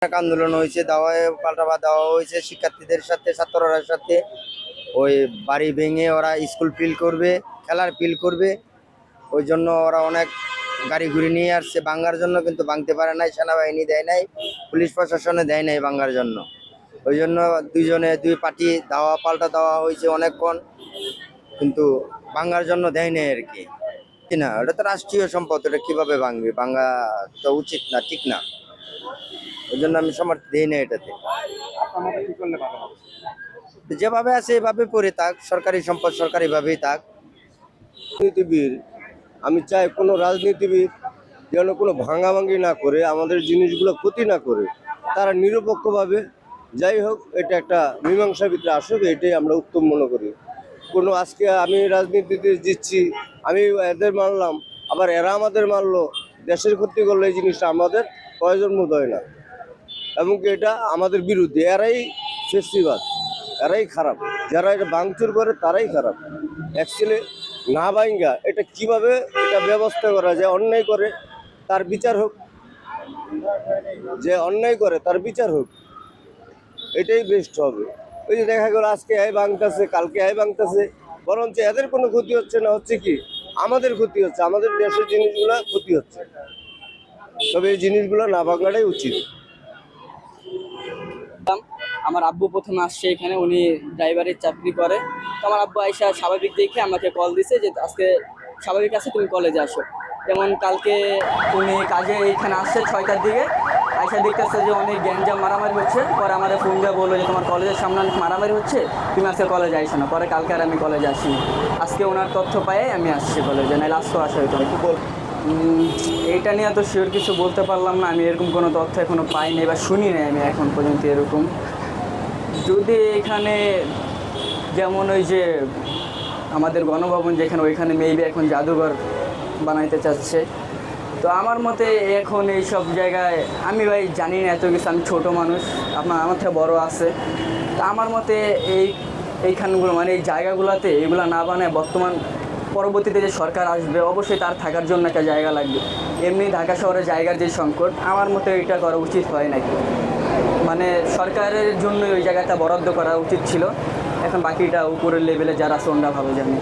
এক আন্দোলন হয়েছে, পাল্টাবা দেওয়া হয়েছে শিক্ষার্থীদের সাথে, ছাত্ররার সাথে। ওই বাড়ি ভেঙে ওরা স্কুল ফিল করবে, খেলার ফিল করবে। ওই জন্য ওরা অনেক গাড়ি ঘুরে নিয়ে আসছে ভাঙ্গার জন্য, কিন্তু ভাঙতে পারে নাই, সেনাবাহিনী দেয় নাই, পুলিশ প্রশাসনে দেয় নাই ভাঙ্গার জন্য। ওই জন্য দুই পার্টি পাল্টা দেওয়া হয়েছে অনেকক্ষণ, কিন্তু ভাঙ্গার জন্য দেয় নাই আর কি। না, ওটা তো রাষ্ট্রীয় সম্পদ, ওটা কিভাবে ভাঙবে? ভাঙ্গা তো উচিত না, ঠিক না। ওই জন্য আমি সমর্থন দিই না এটাতে। যেভাবে আছে এভাবে পড়ে থাক, সরকারি সম্পদ সরকারি ভাবেই থাক। রাজনীতিবিদ, আমি চাই কোনো রাজনীতিবিদ যেন কোনো ভাঙাভাঙি না করে, আমাদের জিনিসগুলো ক্ষতি না করে, তারা নিরপেক্ষভাবে যাই হোক এটা একটা মীমাংসার ভিতরে আসুক, এটাই আমরা উত্তম মনে করি। কোনো আজকে আমি রাজনীতিতে জিতছি, আমি এদের মানলাম, আবার এরা আমাদের মানলো, দেশের ক্ষতি করলে এই জিনিসটা আমাদের প্রয়োজন বোধ হয় না, এবং এটা আমাদের বিরুদ্ধে। এরাই ফেস্টিভাল, এরাই খারাপ, যারা এটা ভাঙচুর করে তারাই খারাপ। অ্যাকচুয়ালি না ভাঙ্গা এটা কিভাবে এটা ব্যবস্থা করা যায়, অন্যায় করে তার বিচার হোক, যে অন্যায় করে তার বিচার হোক, এটাই বেস্ট হবে। ওই যে দেখা গেল আজকে আয় ভাঙতেছে, কালকে আয় ভাঙতেছে, বরঞ্চ এদের কোনো ক্ষতি হচ্ছে না, হচ্ছে কি আমাদের ক্ষতি হচ্ছে, আমাদের দেশের জিনিসগুলো ক্ষতি হচ্ছে। তবে এই জিনিসগুলো না ভাঙাটাই উচিত। আমার আব্বু প্রথমে আসছে এখানে, উনি ড্রাইভারের চাকরি করে। তো আমার আব্বু আইসা স্বাভাবিক দেখে আমাকে কল দিছে যে আজকে স্বাভাবিক আছে, তুমি কলেজে আসো। যেমন কালকে উনি কাজে এখানে আসছে 6টার দিকে, আইসা দেখতেছে যে অনেক গ্যাঞ্জাম মারামারি হচ্ছে। পরে আমাদের ফোন দিয়ে বললো যে তোমার কলেজের সামনে অনেক মারামারি হচ্ছে, তুমি আজকে কলেজে আইসো না। পরে কালকে আর আমি কলেজে আসিনি, আজকে ওনার তথ্য পাই আমি আসছি কলেজে, নাহলে আসতো আসা হইতো না। এইটা নিয়ে তো শিওর কিছু বলতে পারলাম না, আমি এরকম কোনো তথ্য এখনো পাইনি বা শুনি নাই আমি এখন পর্যন্ত এরকম। যদি এখানে যেমন ওই যে আমাদের গণভবন যেখানে, ওইখানে মেবি এখন জাদুঘর বানাইতে চাচ্ছে। তো আমার মতে এখন এই সব জায়গায় আমি ভাই জানি না এত কিছু, আমি ছোটো মানুষ, আমার থেকে বড় আছে। তা আমার মতে এইখানগুলো মানে এই জায়গাগুলোতে এগুলো না বানায়, বর্তমান পরবর্তীতে যে সরকার আসবে অবশ্যই তার থাকার জন্য একটা জায়গা লাগবে। এমনি ঢাকা শহরে জায়গার যে সংকট, আমার মতে এটা করা উচিত হয় নাকি, মানে সরকারের জন্য ওই জায়গাটা বরাদ্দ করা উচিত ছিল। এখন বাকিটা উপরের লেভেলে যারা আছে ওরা ভালো জানে।